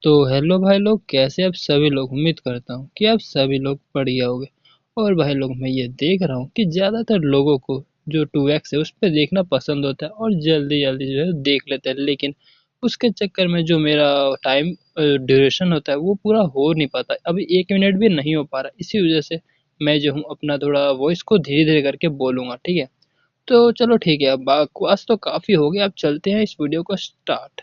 तो हेलो भाई लोग, कैसे आप सभी लोग। उम्मीद करता हूँ कि आप सभी लोग बढ़िया होंगे। और भाई लोग, मैं ये देख रहा हूँ कि ज़्यादातर लोगों को जो 2x है उस पर देखना पसंद होता है और जल्दी जल्दी जो है देख लेते हैं, लेकिन उसके चक्कर में जो मेरा टाइम ड्यूरेशन होता है वो पूरा हो नहीं पाता। अभी 1 मिनट भी नहीं हो पा रहा। इसी वजह से मैं जो हूँ अपना थोड़ा वॉइस को धीरे धीरे करके बोलूँगा, ठीक है। तो चलो ठीक है, अब बकवास तो काफ़ी हो गया, अब चलते हैं इस वीडियो को स्टार्ट।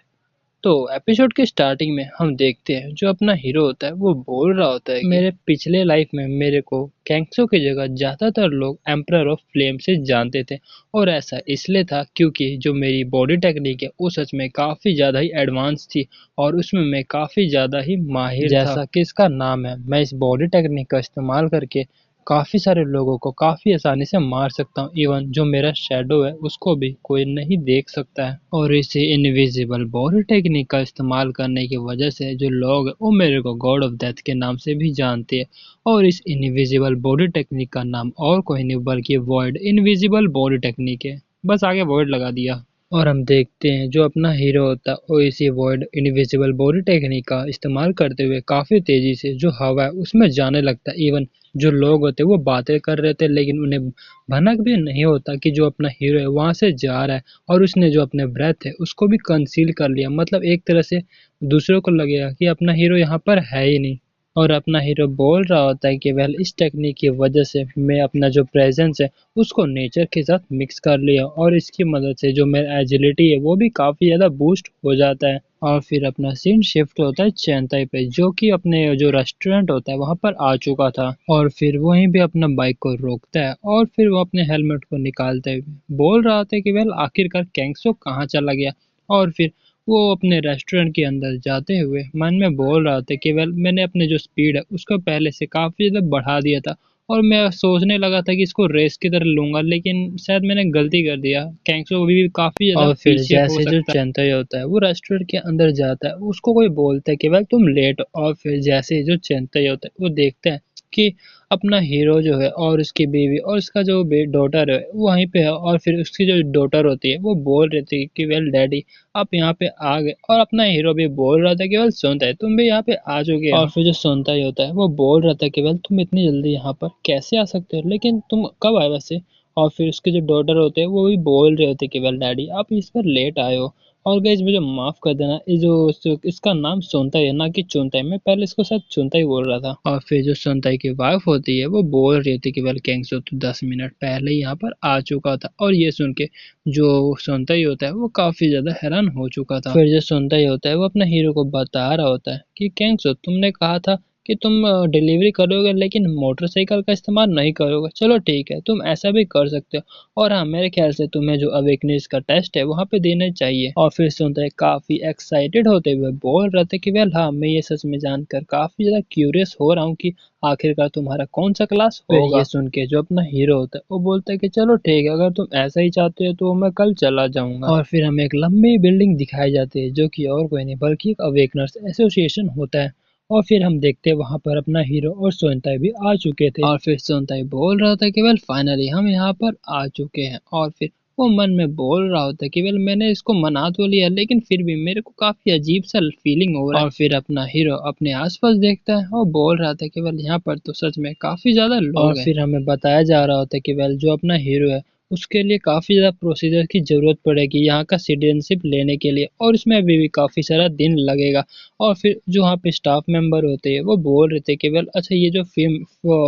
तो एपिसोड के स्टार्टिंग में हम देखते हैं जो अपना हीरो होता है वो बोल रहा होता है कि मेरे पिछले लाइफ में मेरे को कैंक्सो की जगह ज़्यादातर लोग एम्परर ऑफ फ्लेम से जानते थे। और ऐसा इसलिए था क्योंकि जो मेरी बॉडी टेक्निक है वो सच में काफ़ी ज़्यादा ही एडवांस थी और उसमें मैं काफ़ी ज़्यादा ही माहिर था। जैसा कि इसका नाम है, मैं इस बॉडी टेक्निक का इस्तेमाल करके काफ़ी सारे लोगों को काफ़ी आसानी से मार सकता हूँ। इवन जो मेरा शैडो है उसको भी कोई नहीं देख सकता है। और इसी इनविजिबल बॉडी टेक्निक का इस्तेमाल करने की वजह से जो लोग हैं वो मेरे को गॉड ऑफ डेथ के नाम से भी जानते हैं। और इस इनविजिबल बॉडी टेक्निक का नाम और कोई नहीं बल्कि वॉइड इनविजिबल बॉडी टेक्निक है। बस आगे वॉइड लगा दिया। और हम देखते हैं जो अपना हीरो होता है वो इसी वॉइड इनविजिबल बॉडी टेक्निक का इस्तेमाल करते हुए काफ़ी तेज़ी से जो हवा है उसमें जाने लगता है। इवन जो लोग होते हैं वो बातें कर रहे थे, लेकिन उन्हें भनक भी नहीं होता कि जो अपना हीरो है वहाँ से जा रहा है। और उसने जो अपने ब्रेथ है उसको भी कंसील कर लिया, मतलब एक तरह से दूसरों को लगेगा कि अपना हीरो यहाँ पर है ही नहीं। और अपना हीरो बोल रहा होता है कि वेल इस टेक्निक की वजह से मैं अपना जो प्रेजेंस है उसको नेचर के साथ मिक्स कर लिया और इसकी मदद से जो मेरा एजिलिटी है वो भी काफ़ी ज़्यादा बूस्ट हो जाता है। और फिर अपना सीन शिफ्ट होता है चेन्नई पे, जो कि अपने जो रेस्टोरेंट होता है वहाँ पर आ चुका था। और फिर वहीं पे अपना बाइक को रोकता है और फिर वो अपने हेलमेट को निकालते हुए बोल रहा था कि वेल आखिरकार कैंगसो कहाँ चला गया। और फिर वो अपने रेस्टोरेंट के अंदर जाते हुए मन में बोल रहा था कि वेल मैंने अपने जो स्पीड है उसको पहले से काफ़ी ज़्यादा बढ़ा दिया था। और मैं सोचने लगा था कि इसको रेस की तरह लूंगा, लेकिन शायद मैंने गलती कर दिया। कैंगसो अभी भी काफ़ी ज़्यादा और फिर पीछे हो जैसे जो सकता है। चेन्नई होता है वो रेस्टोरेंट के अंदर जाता है, उसको कोई बोलता है कि वेल तुम लेट हो। और फिर जैसे ही जो चेन्नई होता है वो देखते हैं कि अपना हीरो जो है और उसकी बीवी और उसका जो डॉटर है वो वहीं पे है। और फिर उसकी जो डॉटर होती है वो बोल रही थी कि वेल डैडी आप यहाँ पे आ गए। और अपना हीरो भी बोल रहा था कि वेल सुनता है तुम भी यहाँ पे आ चुके हो। और फिर जो सुनता ही होता है वो बोल रहा था कि वेल तुम इतनी जल्दी यहाँ पर कैसे आ सकते हो, लेकिन तुम कब आए वैसे। और फिर उसके जो डॉटर होते हैं वो भी बोल रहे होते कि वेल डैडी आप इस पर लेट आए हो। और गाइस मुझे माफ कर देना, ये जो इसका नाम सोनताई है ना कि चुनताई, मैं पहले इसको शायद चुनताई बोल रहा था। और फिर जो सोनताई की वाइफ होती है वो बोल रही थी कि वेल कैंगसो तो 10 मिनट पहले ही यहाँ पर आ चुका था। और ये सुन के जो सोनताई होता है वो काफी ज्यादा हैरान हो चुका था। फिर जो सोनताई होता है वो अपने हीरो को बता रहा होता है कि कैंगसो तुमने कहा था कि तुम डिलीवरी करोगे लेकिन मोटरसाइकिल का इस्तेमाल नहीं करोगे। चलो ठीक है, तुम ऐसा भी कर सकते हो। और हाँ, मेरे ख्याल से तुम्हें जो अवेकनेस का टेस्ट है वहाँ पे देना चाहिए। और फिर सुनते हैं काफ़ी एक्साइटेड होते हुए बोल रहे थे कि वेल हाँ, मैं ये सच में जानकर काफ़ी ज़्यादा क्यूरियस हो रहा हूँ कि आखिरकार तुम्हारा कौन सा क्लास होगा। फिर ये सुन के जो अपना हीरो होता है वो बोलता है कि चलो ठीक है, अगर तुम ऐसा ही चाहते हो तो मैं कल चला जाऊंगा। और फिर हमें एक लंबी बिल्डिंग दिखाई जाती है जो कि और कोई नहीं बल्कि एक अवेकनर्स एसोसिएशन होता है। और फिर हम देखते हैं वहां पर अपना हीरो और सोनताई भी आ चुके थे। और फिर सोनताई बोल रहा था कि वेल फाइनली हम यहाँ पर आ चुके हैं। और फिर वो मन में बोल रहा होता है कि वेल मैंने इसको मना तो लिया लेकिन फिर भी मेरे को काफी अजीब सा फीलिंग हो रहा है। और फिर अपना हीरो अपने आसपास देखता है और बोल रहा था कि वेल यहाँ पर तो सच में काफी ज्यादा लोग और हैं। फिर हमें बताया जा रहा होता है कि वेल जो अपना हीरो है उसके लिए काफ़ी ज़्यादा प्रोसीजर की ज़रूरत पड़ेगी यहाँ का सिटीजनशिप लेने के लिए, और इसमें अभी भी काफ़ी सारा दिन लगेगा। और फिर जो वहाँ पे स्टाफ मेंबर होते हैं वो बोल रहे थे कि वेल अच्छा ये जो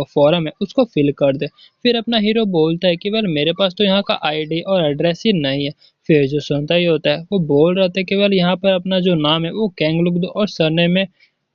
फॉर्म है उसको फिल कर दे। फिर अपना हीरो बोलता है कि वेल मेरे पास तो यहाँ का आईडी और एड्रेस ही नहीं है। फिर जो सुनता ही होता है वो बोल रहा था कि वेल यहाँ पर अपना जो नाम है वो कैंग लिख दो और सरनेम में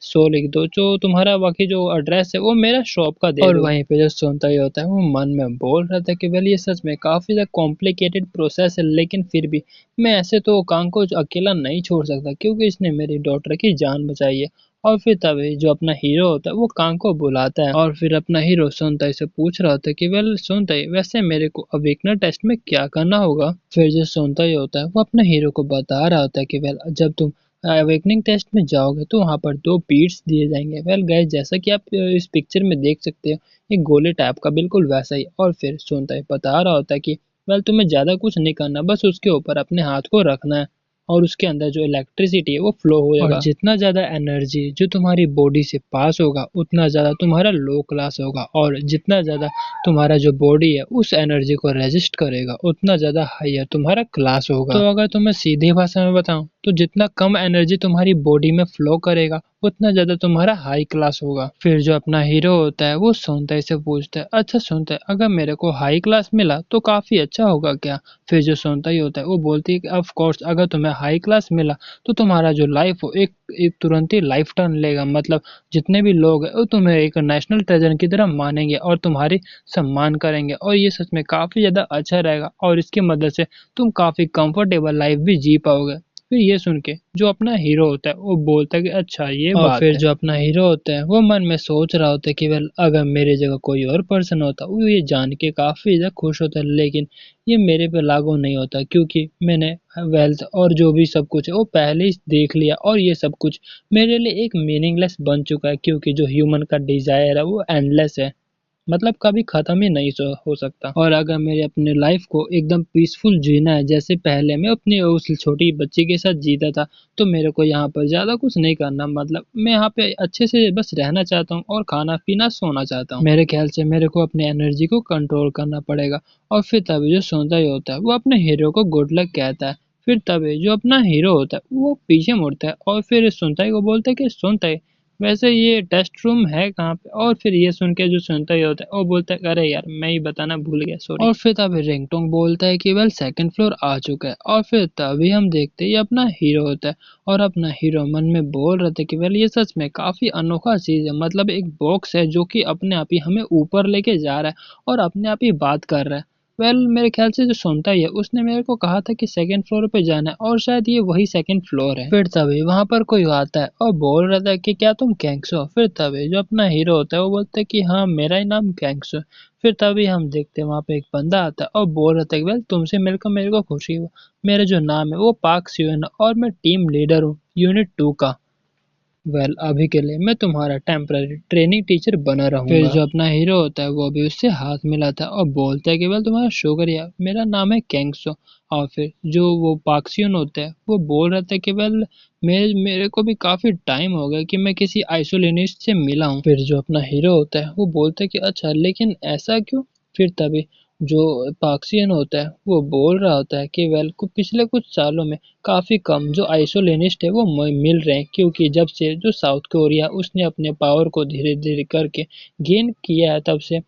सो लिख दो, जो तुम्हारा बाकी जो एड्रेस है वो मेरा शॉप का दे दो। और वहीं पे जो सुनता ही होता है वो मन में बोल रहा था कि वेल ये सच में काफ़ी ज़्यादा कॉम्प्लिकेटेड प्रोसेस है, लेकिन फिर भी मैं ऐसे तो कांग को अकेला नहीं छोड़ सकता क्योंकि इसने मेरी डॉटर की जान बचाई है। और फिर तभी जो अपना हीरो होता है वो कांग को बुलाता है और फिर अपना हीरो सुनताई से पूछ रहा होता है कि वेल सुनताई वैसे मेरे को अवेकनर टेस्ट में क्या करना होगा। फिर जो सुनताई होता है वो अपने हीरो को बता रहा होता है कि वेल जब तुम अवेकनिंग टेस्ट में जाओगे तो वहाँ पर 2 बीट्स दिए जाएंगे। वेल गाइस जैसा कि आप इस पिक्चर में देख सकते हो ये गोले टाइप का बिल्कुल वैसा ही। और फिर सुनताई बता रहा होता है कि वेल तुम्हें ज़्यादा कुछ नहीं करना, बस उसके ऊपर अपने हाथ को रखना है और उसके अंदर जो इलेक्ट्रिसिटी है वो फ्लो हो जाएगा। और जितना ज़्यादा एनर्जी जो तुम्हारी बॉडी से पास होगा उतना ज़्यादा तुम्हारा लो क्लास होगा, और जितना ज़्यादा तुम्हारा जो बॉडी है उस एनर्जी को रेजिस्ट करेगा उतना ज़्यादा हायर तुम्हारा क्लास होगा। तो अगर तुम्हें सीधी भाषा में बताऊं तो जितना कम एनर्जी तुम्हारी बॉडी में फ्लो करेगा उतना ज्यादा तुम्हारा हाई क्लास होगा। फिर जो अपना हीरो होता है वो सोनताई से पूछता है, अच्छा सोनताई, अगर मेरे को हाई क्लास मिला तो काफी अच्छा होगा क्या? फिर जो सोनताई होता है वो बोलती है कि ऑफ कोर्स, अगर तुम्हें हाई क्लास मिला तो तुम्हारा जो लाइफ हो एक एक तुरंत ही लाइफ टर्न लेगा। मतलब जितने भी लोग हैं वो तुम्हें एक नेशनल ट्रेजर की तरह मानेंगे और तुम्हारी सम्मान करेंगे, और ये सच में काफी ज्यादा अच्छा रहेगा, और इसकी मदद से तुम काफी कंफर्टेबल लाइफ भी जी पाओगे। फिर ये सुन के जो अपना हीरो होता है वो बोलता है कि अच्छा ये और बात फिर है। जो अपना हीरो होता है वो मन में सोच रहा होता है कि वेल, अगर मेरे जगह कोई और पर्सन होता वो ये जान के काफी ज्यादा खुश होता है, लेकिन ये मेरे पे लागू नहीं होता क्योंकि मैंने वेल्थ और जो भी सब कुछ है वो पहले ही देख लिया, और ये सब कुछ मेरे लिए एक मीनिंगलेस बन चुका है, क्योंकि जो ह्यूमन का डिजायर है वो एंडलेस है, मतलब कभी खत्म ही नहीं हो सकता। और अगर मेरे अपने लाइफ को एकदम पीसफुल जीना है जैसे पहले मैं अपनी उस छोटी बच्ची के साथ जीता था, तो मेरे को यहाँ पर ज्यादा कुछ नहीं करना। मतलब मैं यहाँ पे अच्छे से बस रहना चाहता हूँ और खाना पीना सोना चाहता हूँ। मेरे ख्याल से मेरे को अपने एनर्जी को कंट्रोल करना पड़ेगा। और फिर तभी जो सोनता ही होता है वो अपने हीरो को गुड लक कहता है। फिर तभी जो अपना हीरो होता है वो पीछे मुड़ता है और फिर सुनताई को बोलता है कि सुनताई, वैसे ये टेस्ट रूम है कहाँ पे? और फिर ये सुन के जो सुनता ही होता है वो बोलता है अरे यार मैं ही बताना भूल गया, सॉरी। और फिर तभी रिंगटोंग बोलता है कि वेल सेकंड फ्लोर आ चुका है। और फिर तभी हम देखते हैं ये अपना हीरो होता है, और अपना हीरो मन में बोल रहा था कि वेल ये सच में काफी अनोखा चीज है, मतलब एक बॉक्स है जो कि अपने आप ही हमें ऊपर लेके जा रहा है और अपने आप ही बात कर रहा है। मेरे ख्याल से जो सुनता ही है उसने मेरे को कहा था कि सेकंड फ्लोर पे जाना है, और शायद ये वही सेकंड फ्लोर है। फिर तभी वहां पर कोई आता है और बोल रहा था कि क्या तुम कैंक्स हो? फिर तभी जो अपना हीरो होता है वो बोलता है कि हाँ मेरा ही नाम कैंक्स है। फिर तभी हम देखते हैं वहां पे एक बंदा आता है और बोल रहा था कि वेल तुमसे मिलकर मेरे को खुशी हुआ, मेरा जो नाम है वो पार्क सियोन और मैं टीम लीडर हूँ यूनिट 2 का। अभी के लिए मैं तुम्हारा टेम्पररी ट्रेनिंग टीचर बना रहूंगा। फिर जो अपना हीरो होता है वो भी उससे हाथ मिलाता है और बोलता है कि तुम्हारा शुक्रिया, मेरा नाम है कैंगसो। और फिर जो वो पाक्सियन होता है वो बोल रहा था कि मेरे मेरे को भी काफी टाइम हो गया कि मैं किसी आइसोलेनिस्ट से मिला हूँ। फिर जो अपना हीरो होता है वो बोलता है कि अच्छा लेकिन ऐसा क्यों? फिर तभी जो पाक्सियन होता है वो बोल रहा होता है कि पिछले कुछ सालों में काफी कम जो आइसोलेनिस्ट है वो मिल रहे हैं, क्योंकि जब से जो साउथ कोरिया उसने अपने पावर को धीरे धीरे करके गेन किया है तब से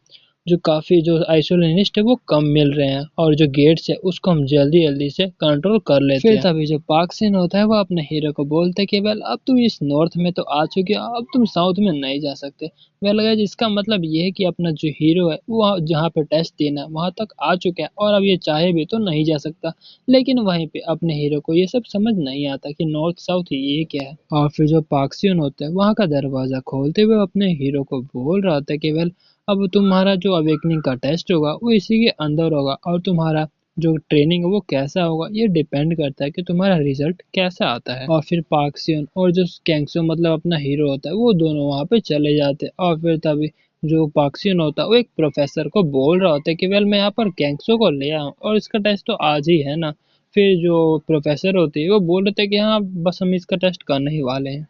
जो काफी जो आइसोलेनिस्ट है वो कम मिल रहे हैं, और जो गेट्स है उसको हम जल्दी जल्दी से कंट्रोल कर लेते हैं। फिर तभी जो पार्क सिन होता है वो अपने हीरो को बोलते हैं कि अब तुम इस नॉर्थ में तो आ चुके हो, अब तुम साउथ में नहीं जा सकते। गाइस इसका मतलब ये है कि अपना जो हीरो है वो जहाँ पे टेस्ट देना है वहां तक आ चुका है, और अब ये चाहे भी तो नहीं जा सकता। लेकिन वहीं पे अपने हीरो को ये सब समझ नहीं आता कि नॉर्थ साउथ ये क्या है। और फिर जो पाक्सियन होता है वहां का दरवाजा खोलते हुए अपने हीरो को बोल रहा था कि अब तुम्हारा जो अवेकनिंग का टेस्ट होगा वो इसी के अंदर होगा, और तुम्हारा जो ट्रेनिंग है वो कैसा होगा ये डिपेंड करता है कि तुम्हारा रिजल्ट कैसा आता है। और फिर पाक्सियन और जो कैंगसो मतलब अपना हीरो होता है वो दोनों वहां पे चले जाते हैं। और फिर तभी जो पाक्सियन होता है वो एक प्रोफेसर को बोल रहा होता है कि मैं यहाँ पर कैंगसो को ले आऊँ और इसका टेस्ट तो आज ही है ना। फिर जो प्रोफेसर होती है वो बोल रहे थे कि हाँ बस हम इसका टेस्ट करने ही वाले हैं।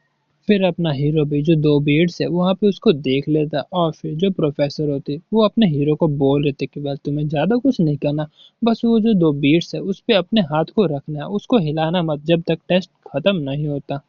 फिर अपना हीरो भी जो दो बीट्स है वहां पे उसको देख लेता है, और फिर जो प्रोफेसर होती है वो अपने हीरो को बोल रहे थे कि तुम्हें ज्यादा कुछ नहीं करना, बस वो जो दो बीट्स है उस पे अपने हाथ को रखना है, उसको हिलाना मत जब तक टेस्ट खत्म नहीं होता।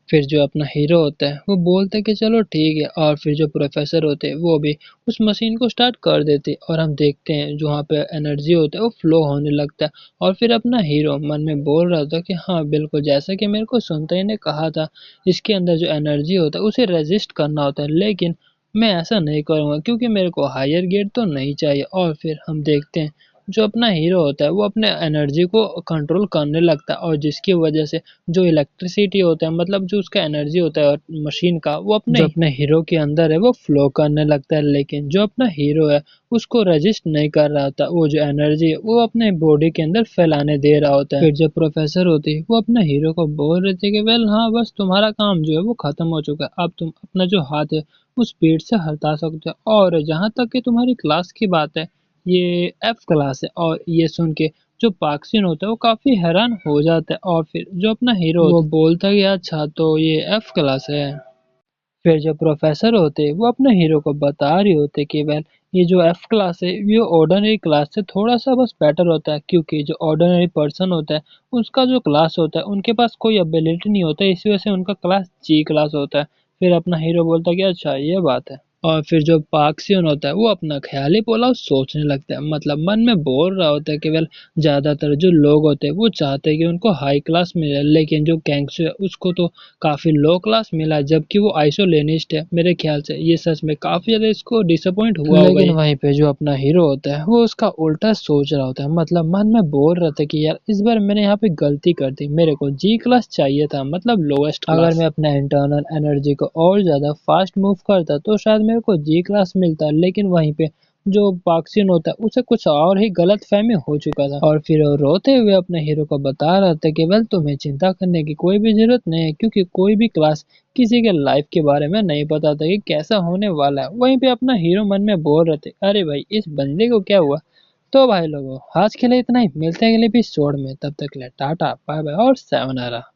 फिर जो अपना हीरो होता है वो बोलते हैं कि चलो ठीक है, और फिर जो प्रोफेसर होते हैं वो भी उस मशीन को स्टार्ट कर देते हैं, और हम देखते हैं जो वहाँ पे एनर्जी होता है वो फ्लो होने लगता है। और फिर अपना हीरो मन में बोल रहा था कि हाँ बिल्कुल जैसा कि मेरे को सुनते ही ने कहा था, इसके अंदर जो एनर्जी होता है उसे रेजिस्ट करना होता है, लेकिन मैं ऐसा नहीं करूँगा क्योंकि मेरे को हायर गेट तो नहीं चाहिए। और फिर हम देखते हैं जो अपना हीरो होता है वो अपने एनर्जी को कंट्रोल करने लगता है, और जिसकी वजह से जो इलेक्ट्रिसिटी होता है मतलब जो उसका एनर्जी होता है मशीन का वो अपने हीरो के अंदर है वो फ्लो करने लगता है। लेकिन जो अपना हीरो है उसको रजिस्ट नहीं कर रहा था, वो जो एनर्जी है वो अपने बॉडी के अंदर फैलाने दे रहा होता है। फिर जब प्रोफेसर होती है वो अपने हीरो को बोल रहे थे कि हाँ बस तुम्हारा काम जो है वो खत्म हो चुका है, अब तुम अपना जो हाथ है उस पेड़ से हटा सकते हो। और जहाँ तक कि तुम्हारी क्लास की बात है ये एफ क्लास है। और ये सुन के जो पाक्सिन होता है वो काफी हैरान हो जाता है और फिर जो अपना हीरो वो बोलता है कि अच्छा तो ये एफ क्लास है। फिर जो प्रोफेसर होते वो अपने हीरो को बता रहे होते कि वेल ये जो एफ क्लास है ये ऑर्डिनरी क्लास से थोड़ा सा बस बेटर होता है, क्योंकि जो ऑर्डिनरी पर्सन होता है उसका जो क्लास होता है उनके पास कोई एबिलिटी नहीं होता, इसी वजह से उनका क्लास जी क्लास होता है। फिर अपना हीरो बोलता है कि अच्छा ये बात है। और फिर जो पाक्सियन होता है वो अपना ख्याली पोला सोचने लगता है, मतलब मन में बोल रहा होता है कि वेल ज्यादातर जो लोग होते हैं वो चाहते हैं कि उनको हाई क्लास मिले, लेकिन जो गैंगस्टर है उसको तो काफी लो क्लास मिला है, जबकि वो आइसोलेनिस्ट है। मेरे ख्याल से ये सच में काफी ज्यादा इसको डिसअपॉइंट हुआ होगा। लेकिन वहीं पे जो अपना हीरो होता है वो उसका उल्टा सोच रहा होता है, मतलब मन में बोल रहा था कि यार इस बार मैंने यहाँ पे गलती कर दी, मेरे को जी क्लास चाहिए था, मतलब लोएस्ट क्लास। अगर मैं अपना इंटरनल एनर्जी को और ज्यादा फास्ट मूव करता तो शायद मेरे को जी क्लास मिलता, लेकिन वहीं पे जो पाक्सिन होता है उसे कुछ और ही गलत फहमी हो चुका था। और फिर वो रोते हुए अपने हीरो को बता रहा था कि वेल तुम्हें चिंता करने की कोई भी जरूरत नहीं है, क्योंकि कोई भी क्लास किसी के लाइफ के बारे में नहीं पता था कि कैसा होने वाला है। वहीं पे अपना हीरो मन में बोल रहे थे अरे भाई इस बंदे को क्या हुआ। तो भाई लोगों आज के लिए इतना ही, मिलते हैं अगले एपिसोड में, तब तक के लिए टाटा बाय बाय और sayonara।